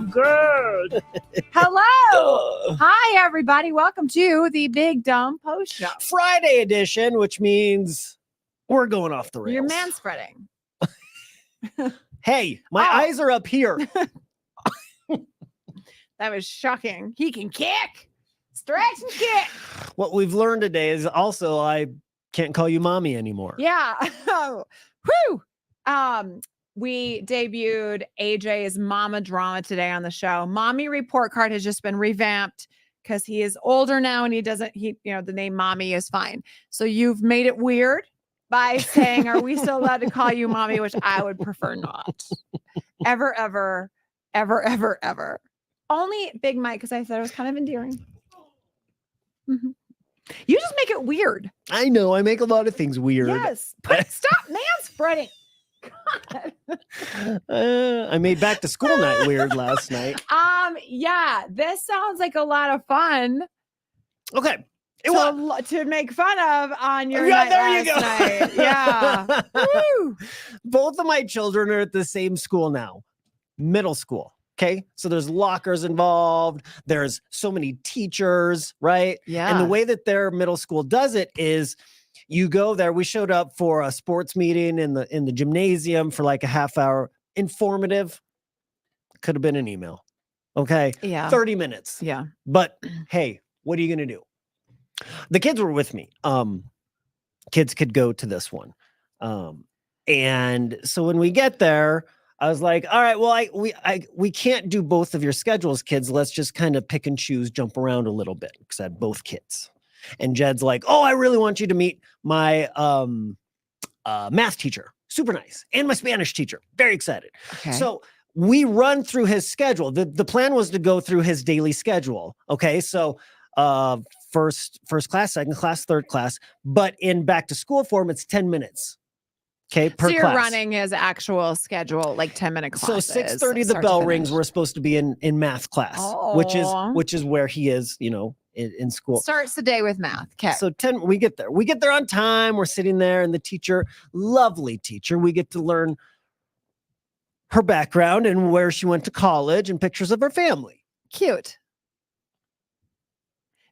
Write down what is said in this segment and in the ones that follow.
good. Hello. Hi, everybody. Welcome to the Big Dumb Post Show. Friday edition, which means we're going off the rails. You're manspreading. Hey, my eyes are up here. That was shocking. He can kick. Stretch and kick. What we've learned today is also I can't call you mommy anymore. Yeah. Whew. We debuted AJ's Mama Drama today on the show. Mommy report card has just been revamped because he is older now and the name Mommy is fine. So you've made it weird by saying, are we still allowed to call you Mommy? Which I would prefer not. Ever, ever, ever, ever, ever. Only Big Mike, because I thought it was kind of endearing. Mm-hmm. You just make it weird. I know. I make a lot of things weird. Yes. Stop manspreading. God. I made back to school night weird last night. Yeah, this sounds like a lot of fun. Okay. To make fun of on your night there you go. Night. Yeah. Woo. Both of my children are at the same school now, middle school. Okay. So there's lockers involved. There's so many teachers, right? Yeah. And the way that their middle school does it is you go there. We showed up for a sports meeting in the gymnasium for like a half hour. Informative. Could have been an email. Okay. Yeah. 30 minutes. Yeah. But hey, what are you going to do? The kids were with me. Kids could go to this one. And so when we get there, I was like, all right, well, we can't do both of your schedules, kids. Let's just kind of pick and choose, jump around a little bit because I had both kids. And Jed's like, oh, I really want you to meet my math teacher. Super nice. And my Spanish teacher. Very excited. Okay. So we run through his schedule. The plan was to go through his daily schedule. Okay. So first class, second class, third class. But in back to school form, it's 10 minutes. Okay, per so you're class. running his actual schedule, like 10-minute classes. So 6:30, the bell rings. We're supposed to be in math class, which is where he is, in school. Starts the day with math. Okay. So 10, we get there on time. We're sitting there, and the teacher, lovely teacher, we get to learn her background and where she went to college and pictures of her family. Cute.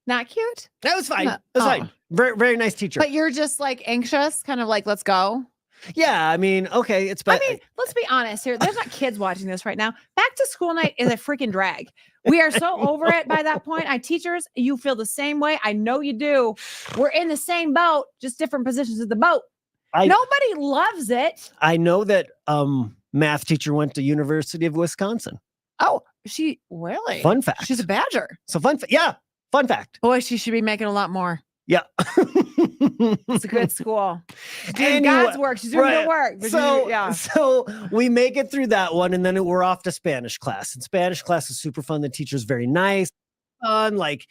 Not cute? That was fine. It was fine. Very, very nice teacher. But you're just like anxious, kind of like, let's go. Yeah, I mean, okay, it's better. I mean, let's be honest here. There's not kids watching this right now. Back to school night is a freaking drag. We are so over it by that point. Teachers, you feel the same way. I know you do. We're in the same boat, just different positions of the boat. Nobody loves it. I know that math teacher went to University of Wisconsin. Oh, she really? Fun fact. She's a Badger. So fun fact. Boy, she should be making a lot more. Yeah. It's a good school. She's doing God's work. She's doing good work. So we make it through that one, and then we're off to Spanish class. And Spanish class is super fun. The teacher's very nice. Fun, like,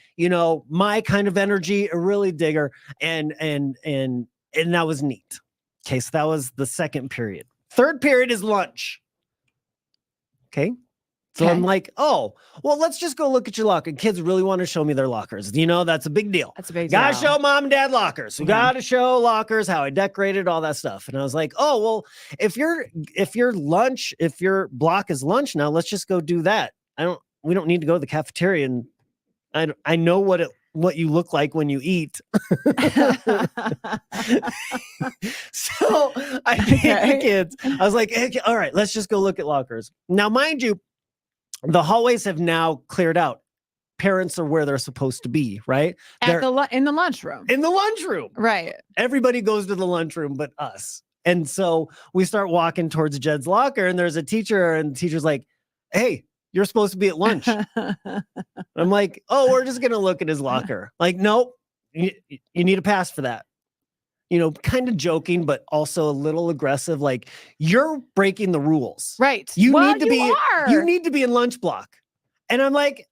my kind of energy, a really digger. And that was neat. Okay, so that was the second period. Third period is lunch. Okay. So I'm like, oh, well, let's just go look at your locker. Kids really want to show me their lockers. That's a big deal. That's a big deal. Gotta show mom and dad lockers. We gotta show lockers, how I decorated, all that stuff. And I was like, oh, well, if your block is lunch now, let's just go do that. We don't need to go to the cafeteria. And I know what you look like when you eat. So I gave the kids, I was like, hey, all right, let's just go look at lockers. Now, mind you, the hallways have now cleared out. Parents are where they're supposed to be, right? In the lunchroom. In the lunchroom. Right. Everybody goes to the lunchroom but us. And so we start walking towards Jed's locker, and there's a teacher, and the teacher's like, hey, you're supposed to be at lunch. I'm like, oh, we're just going to look at his locker. Like, nope, you need a pass for that. Kind of joking, but also a little aggressive. Like, you're breaking the rules. Right. You need to be in lunch block. And I'm like,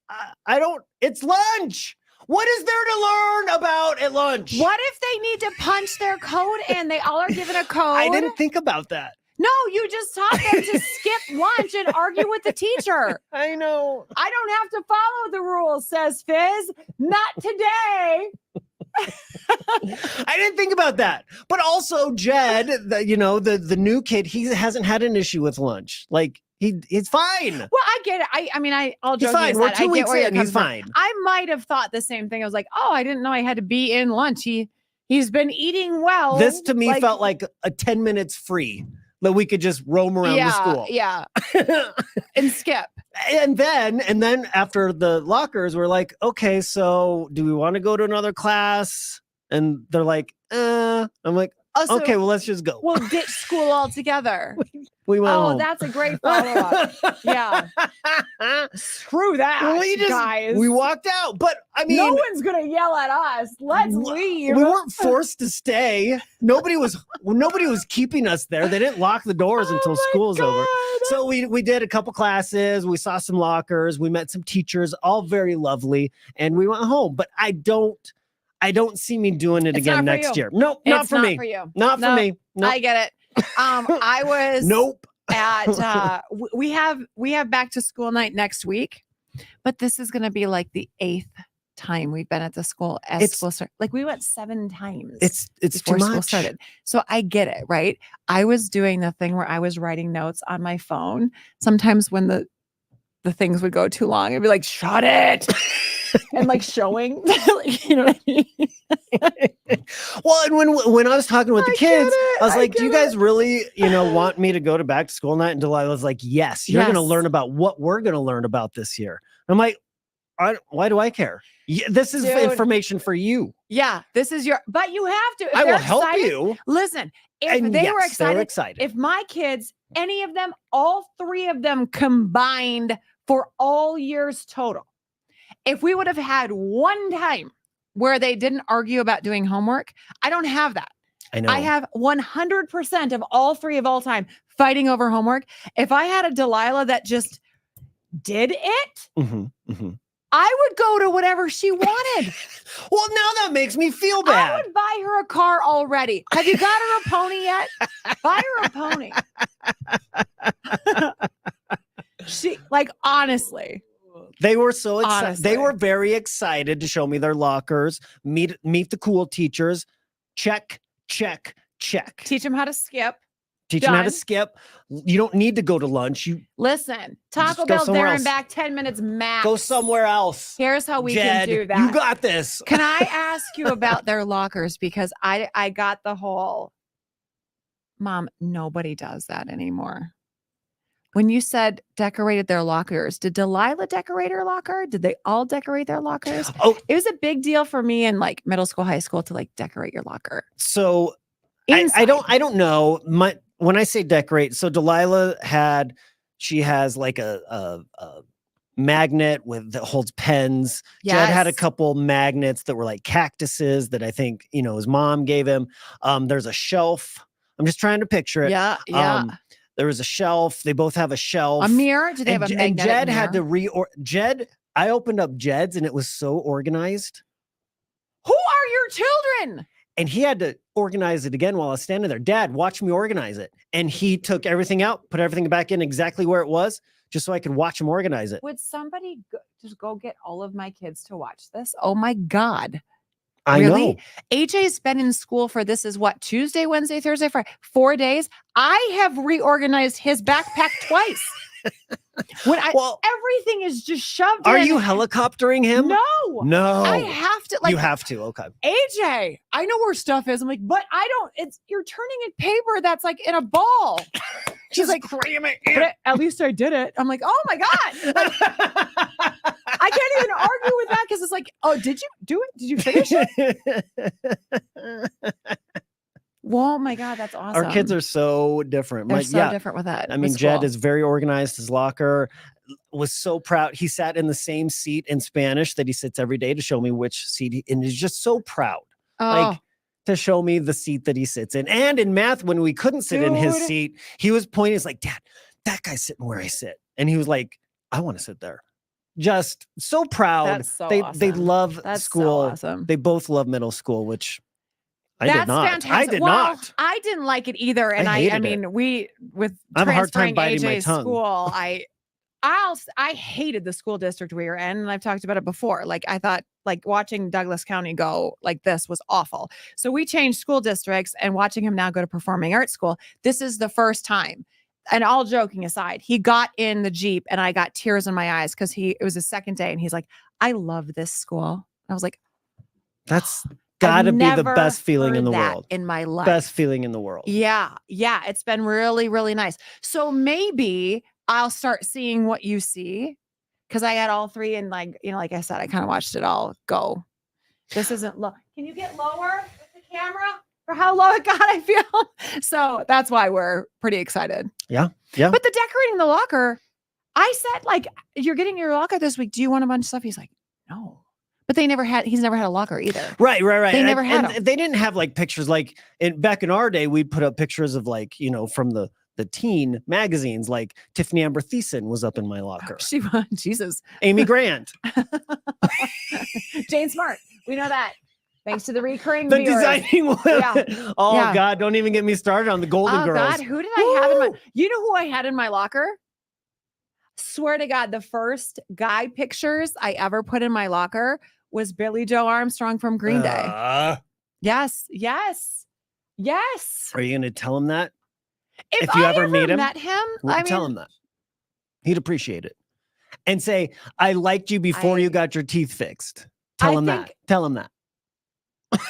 it's lunch. What is there to learn about at lunch? What if they need to punch their code in? They all are given a code. I didn't think about that. No, you just taught them to skip lunch and argue with the teacher. I know. I don't have to follow the rules, says Fizz. Not today. I didn't think about that. But also Jed, the new kid, he hasn't had an issue with lunch. Like, He's fine. Well, I get it. I mean, all He's joking fine. We're aside, 2 I get weeks where you're in. coming He's from. fine. I might have thought the same thing. I was like, oh, I didn't know I had to be in lunch. He's been eating well. This to me felt like a 10 minutes free that we could just roam around the school. Yeah. And skip. And then after the lockers, we're like, okay, so do we want to go to another class? And they're like, I'm like, okay, well, let's just go. We'll ditch school altogether. We went home. That's a great follow-up. Yeah. Screw that, guys. We walked out. But I mean, no one's going to yell at us. Let's leave. We weren't forced to stay. Nobody was keeping us there. They didn't lock the doors until school's over. So we did a couple classes. We saw some lockers. We met some teachers, all very lovely. And we went home. But I don't see me doing it again next year. Nope, not for me. Not for me. Nope. I get it. I was nope. at we have back to school night next week, but this is going to be like the 8th time we've been at the school as school started. Like we went 7 times. It's before too school much. started. So I get it, right? I was doing the thing where I was writing notes on my phone. Sometimes when the things would go too long, I'd be like, shut it. And like showing, you know what I mean? Well, and when I was talking with the kids, I was like, do you guys really, want me to go to back to school night? And Delilah was like, yes, you're going to learn about what we're going to learn about this year. I'm like, why do I care? Yeah, this is information for you. Yeah, this is but you have to. If I will help you. Listen, if they were excited, if my kids, any of them, all 3 of them combined for all years total, if we would have had one time where they didn't argue about doing homework, I don't have that. I know. I have 100% of all 3 of all time fighting over homework. If I had a Delilah that just did it, I would go to whatever she wanted. Well, now that makes me feel bad. I would buy her a car already. Have you got her a pony yet? Buy her a pony. Honestly. They were so excited. They were very excited to show me their lockers, meet the cool teachers. Check. Teach them how to skip. Teach them how to skip. You don't need to go to lunch. Listen, Taco Bell's there and back 10 minutes max. Go somewhere else. Here's how we Jed, can do that. You got this. Can I ask you about their lockers? Because I got the whole, Mom, nobody does that anymore. When you said decorated their lockers, did Delilah decorate her locker? Did they all decorate their lockers? Oh, it was a big deal for me in like middle school, high school to like decorate your locker. So I don't know. When I say decorate, so Delilah has like a magnet that holds pens. Yes. Jed had a couple magnets that were like cactuses that I think, his mom gave him. There's a shelf. I'm just trying to picture it. Yeah. There was a shelf. They both have a shelf. A mirror? Do they have a magnetic And Jed mirror? had to I opened up Jed's and it was so organized. Who are your children? And he had to organize it again while I was standing there. Dad, watch me organize it. And he took everything out, put everything back in exactly where it was, just so I could watch him organize it. Would somebody just go get all of my kids to watch this? Oh my God. I really? know. AJ's been in school for this is what? Tuesday, Wednesday, Thursday, Friday, 4 days. I have reorganized his backpack twice. Everything is just shoved in. Are you helicoptering him? No. I have to. You have to. Okay. AJ, I know where stuff is. I'm like, but I don't. You're turning in paper that's like in a ball. She's like, cram it in. At least I did it. I'm like, oh my God. I can't even argue with that because it's like, oh, did you do it? Did you finish it? Oh my God, that's awesome. Our kids are so different. They're so different with that. I mean, Jed is very organized. His locker was so proud. He sat in the same seat in Spanish that he sits every day to show me which seat, and he's just so proud. Like to show me the seat that he sits in. And in math, when we couldn't sit in his seat, he was pointing. He's like, Dad, that guy's sitting where I sit. And he was like, I want to sit there. Just so proud. That's so they awesome. love school. So awesome. They both love middle school, which That's did not. fantastic. I did not. I didn't like it either. And I mean, with I have a hard time transferring biting my AJ's tongue. school, I hated the school district we were in, and I've talked about it before. Like I thought, like watching Douglas County go like this was awful. So we changed school districts, and watching him now go to performing arts school. This is the first time, and all joking aside, he got in the Jeep and I got tears in my eyes because it was his second day and he's like, I love this school. I was like, that's gotta be the best feeling in the world. In my life. Best feeling in the world. Yeah. Yeah. It's been really, really nice. So maybe I'll start seeing what you see because I had all three and like I said, I kind of watched it all go. This isn't low. Can you get lower with the camera? For how low it got, I feel. So that's why we're pretty excited. Yeah. Yeah. But the decorating the locker, I said, like, you're getting your locker this week. Do you want a bunch of stuff? He's like, no. But he's never had a locker either. Right. They never had them. They didn't have like pictures like back in our day, we'd put up pictures of like, from the teen magazines, like Tiffany Amber Thiessen was up in my locker. She was, Jesus. Amy Grant. Jane Smart. We know that. Thanks to the recurring the viewers. Designing women. Yeah. Oh yeah. God, don't even get me started on the Golden Girls. God, who did I have in my? You know who I had in my locker? Swear to God, the first guy pictures I ever put in my locker was Billy Joe Armstrong from Green Day. Yes. Are you going to tell him that? If you ever meet him, met him, tell him that. He'd appreciate it. And say, I liked you before you got your teeth fixed. Tell him that. Tell him that.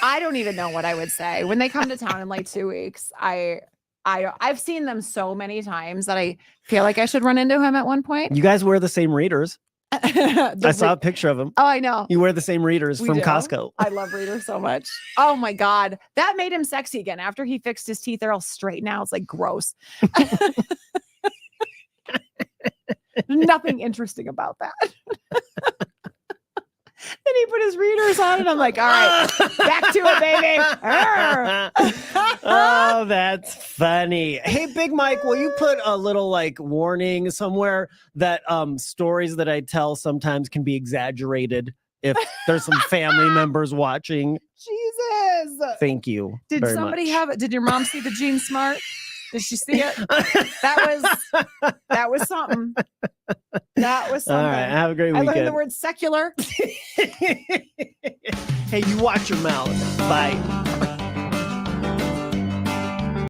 I don't even know what I would say when they come to town in like 2 weeks. I've seen them so many times that I feel like I should run into him at one point. You guys wear the same readers. I saw a picture of him. Oh, I know. You wear the same readers from Costco. I love readers so much. Oh my God. That made him sexy again. After he fixed his teeth, they're all straight now. It's like gross. Nothing interesting about that. Then he put his readers on and I'm like, all right, back to it, baby. Oh, that's funny. Hey, Big Mike, will you put a little like warning somewhere that stories that I tell sometimes can be exaggerated if there's some family members watching? Jesus. Thank you. Did somebody have it? Did your mom see the Jean Smart? Did she see it? That was something. That was something. All right, have a great weekend. I learned the word secular. Hey, you watch your mouth. Bye.